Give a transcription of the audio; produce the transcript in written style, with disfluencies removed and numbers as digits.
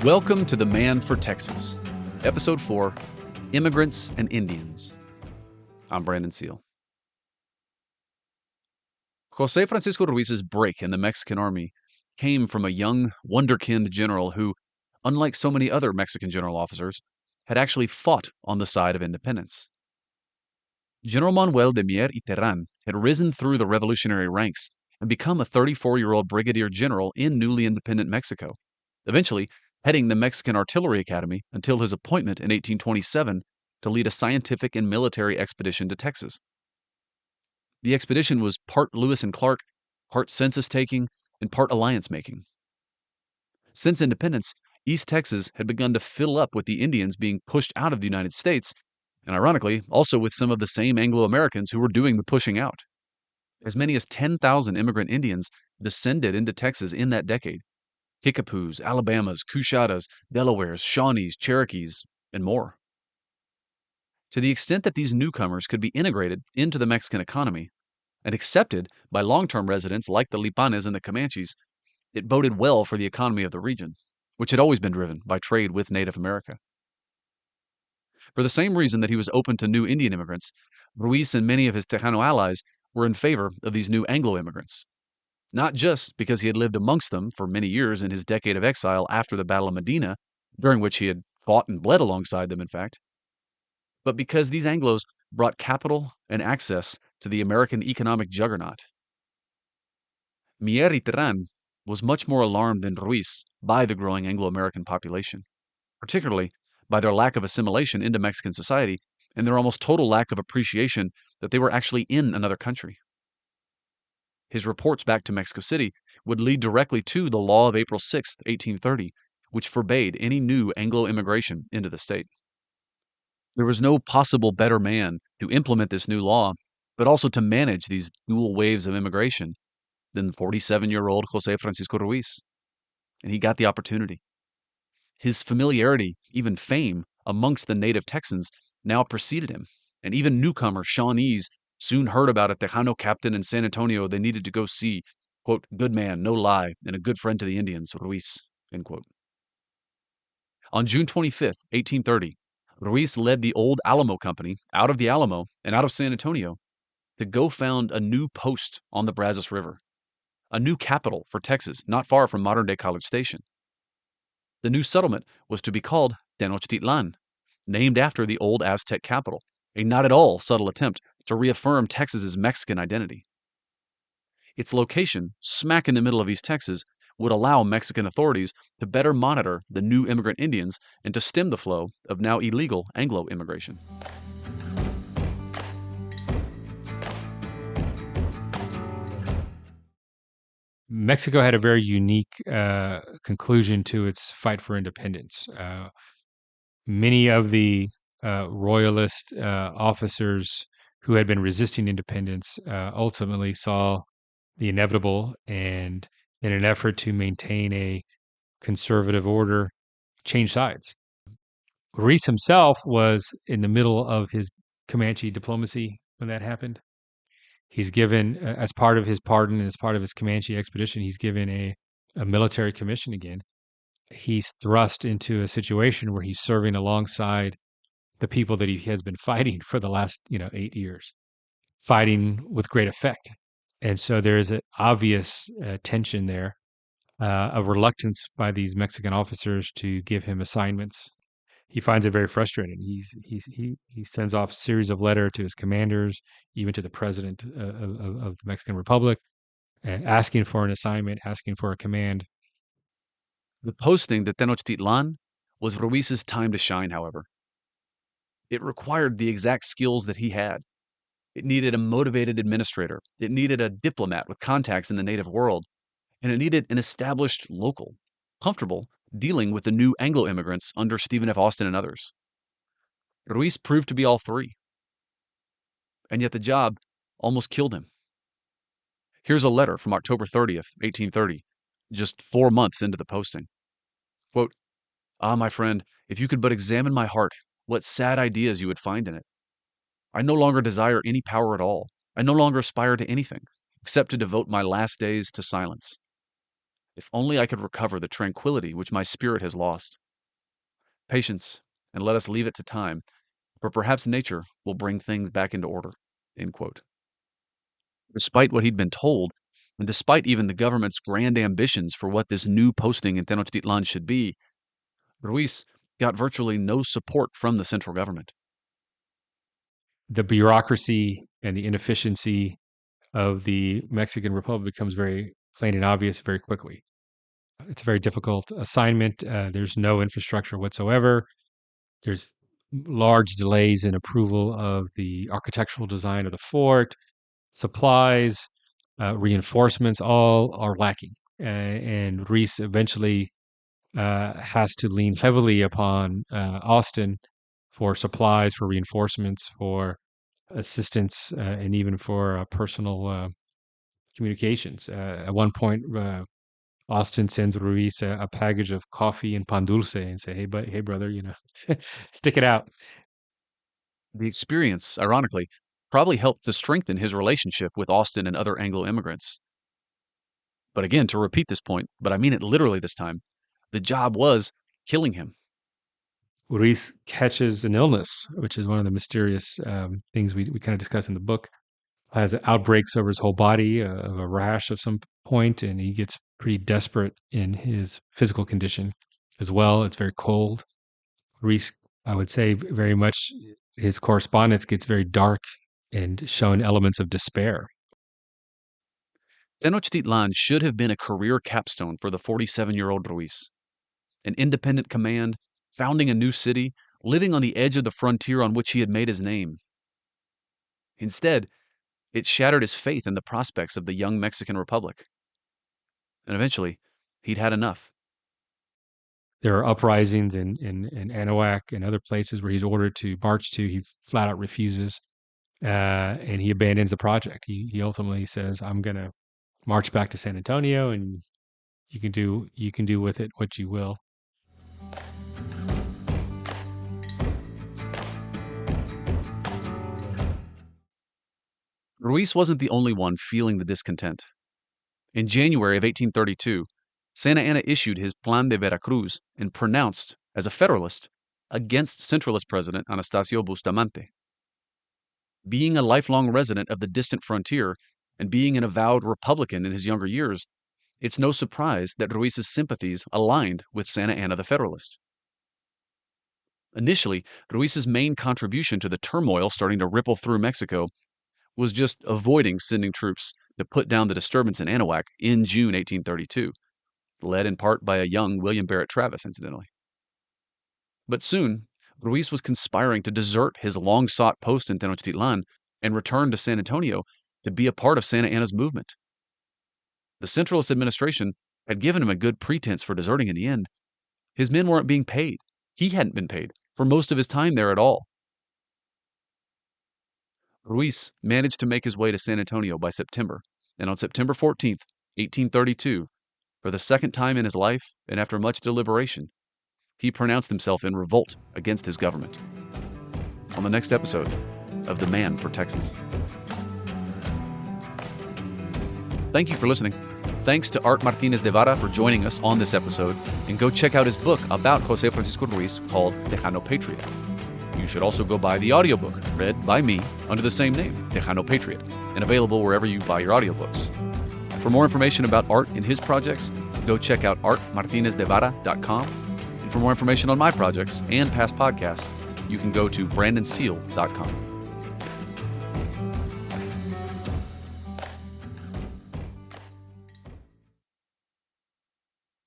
Welcome to The Man for Texas, Episode 4, Immigrants and Indians. I'm Brandon Seale. José Francisco Ruíz's break in the Mexican army came from a young, wonderkind general who, unlike so many other Mexican general officers, had actually fought on the side of independence. General Manuel de Mier y Terán had risen through the revolutionary ranks and become a 34-year-old brigadier general in newly independent Mexico, eventually heading the Mexican Artillery Academy until his appointment in 1827 to lead a scientific and military expedition to Texas. The expedition was part Lewis and Clark, part census-taking, and part alliance-making. Since independence, East Texas had begun to fill up with the Indians being pushed out of the United States, and ironically, also with some of the same Anglo-Americans who were doing the pushing out. As many as 10,000 immigrant Indians descended into Texas in that decade. Kickapoos, Alabamas, Coushatta's, Delawares, Shawnees, Cherokees, and more. To the extent that these newcomers could be integrated into the Mexican economy and accepted by long-term residents like the Lipanes and the Comanches, it boded well for the economy of the region, which had always been driven by trade with Native America. For the same reason that he was open to new Indian immigrants, Ruiz and many of his Tejano allies were in favor of these new Anglo immigrants. Not just because he had lived amongst them for many years in his decade of exile after the Battle of Medina, during which he had fought and bled alongside them, in fact, but because these Anglos brought capital and access to the American economic juggernaut. Mier y Terán was much more alarmed than Ruiz by the growing Anglo-American population, particularly by their lack of assimilation into Mexican society and their almost total lack of appreciation that they were actually in another country. His reports back to Mexico City would lead directly to the law of April 6, 1830, which forbade any new Anglo immigration into the state. There was no possible better man to implement this new law, but also to manage these dual waves of immigration than 47-year-old José Francisco Ruíz. And he got the opportunity. His familiarity, even fame, amongst the native Texans now preceded him, and even newcomer Shawnees soon heard about a Tejano captain in San Antonio they needed to go see, quote, good man, no lie, and a good friend to the Indians, Ruiz, end quote. On June 25, 1830, Ruiz led the old Alamo Company out of the Alamo and out of San Antonio to go found a new post on the Brazos River, a new capital for Texas, not far from modern-day College Station. The new settlement was to be called Tenochtitlan, named after the old Aztec capital, a not at all subtle attempt to reaffirm Texas's Mexican identity. Its location, smack in the middle of East Texas, would allow Mexican authorities to better monitor the new immigrant Indians and to stem the flow of now illegal Anglo immigration. Mexico had a very unique conclusion to its fight for independence. Many of the royalist officers who had been resisting independence ultimately saw the inevitable and, in an effort to maintain a conservative order, changed sides. Ruiz himself was in the middle of his Comanche diplomacy when that happened. He's given, as part of his pardon and as part of his Comanche expedition, he's given a military commission again. He's thrust into a situation where he's serving alongside the people that he has been fighting for the last, 8 years, fighting with great effect. And so there is an obvious tension there, a reluctance by these Mexican officers to give him assignments. He finds it very frustrating. He sends off a series of letters to his commanders, even to the president of the Mexican Republic, asking for an assignment, asking for a command. The posting to Tenochtitlan was Ruiz's time to shine, however. It required the exact skills that he had. It needed a motivated administrator. It needed a diplomat with contacts in the native world. And it needed an established local, comfortable dealing with the new Anglo immigrants under Stephen F. Austin and others. Ruiz proved to be all three. And yet the job almost killed him. Here's a letter from October 30th, 1830, just 4 months into the posting. Quote, "Ah, my friend, if you could but examine my heart, what sad ideas you would find in it. I no longer desire any power at all. I no longer aspire to anything, except to devote my last days to silence. If only I could recover the tranquility which my spirit has lost. Patience, and let us leave it to time, for perhaps nature will bring things back into order." End quote. Despite what he'd been told, and despite even the government's grand ambitions for what this new posting in Tenochtitlan should be, Ruiz got virtually no support from the central government. The bureaucracy and the inefficiency of the Mexican Republic becomes very plain and obvious very quickly. It's a very difficult assignment. There's no infrastructure whatsoever. There's large delays in approval of the architectural design of the fort, supplies, reinforcements, all are lacking. And Ruiz eventually has to lean heavily upon Austin for supplies, for reinforcements, for assistance, and even for personal communications. At one point, Austin sends Ruiz a package of coffee and pan dulce and say, hey, brother, stick it out. The experience, ironically, probably helped to strengthen his relationship with Austin and other Anglo immigrants. But again, to repeat this point, but I mean it literally this time, the job was killing him. Ruiz catches an illness, which is one of the mysterious things we kind of discuss in the book. Has outbreaks over his whole body of a rash of some point, and he gets pretty desperate in his physical condition as well. It's very cold. Ruiz, I would say, very much his correspondence gets very dark and showing elements of despair. Tenochtitlan should have been a career capstone for the 47-year-old Ruiz. An independent command, founding a new city, living on the edge of the frontier on which he had made his name. Instead, it shattered his faith in the prospects of the young Mexican Republic. And eventually, he'd had enough. There are uprisings in Anahuac and other places where he's ordered to march to. He flat out refuses, and he abandons the project. He ultimately says, "I'm going to march back to San Antonio, and you can do with it what you will." Ruiz wasn't the only one feeling the discontent. In January of 1832, Santa Anna issued his Plan de Veracruz and pronounced, as a Federalist, against Centralist President Anastasio Bustamante. Being a lifelong resident of the distant frontier and being an avowed Republican in his younger years, it's no surprise that Ruiz's sympathies aligned with Santa Anna the Federalist. Initially, Ruiz's main contribution to the turmoil starting to ripple through Mexico was just avoiding sending troops to put down the disturbance in Anahuac in June 1832, led in part by a young William Barrett Travis, incidentally. But soon, Ruiz was conspiring to desert his long-sought post in Tenochtitlan and return to San Antonio to be a part of Santa Anna's movement. The Centralist administration had given him a good pretense for deserting in the end. His men weren't being paid. He hadn't been paid for most of his time there at all. Ruiz managed to make his way to San Antonio by September, and on September 14th, 1832, for the second time in his life and after much deliberation, he pronounced himself in revolt against his government. On the next episode of The Man for Texas. Thank you for listening. Thanks to Art Martínez de Vara for joining us on this episode, and go check out his book about José Francisco Ruíz called Tejano Patriot. You should also go buy the audiobook, read by me under the same name, Tejano Patriot, and available wherever you buy your audiobooks. For more information about Art and his projects, go check out artmartinezdevara.com. And for more information on my projects and past podcasts, you can go to brandonseale.com.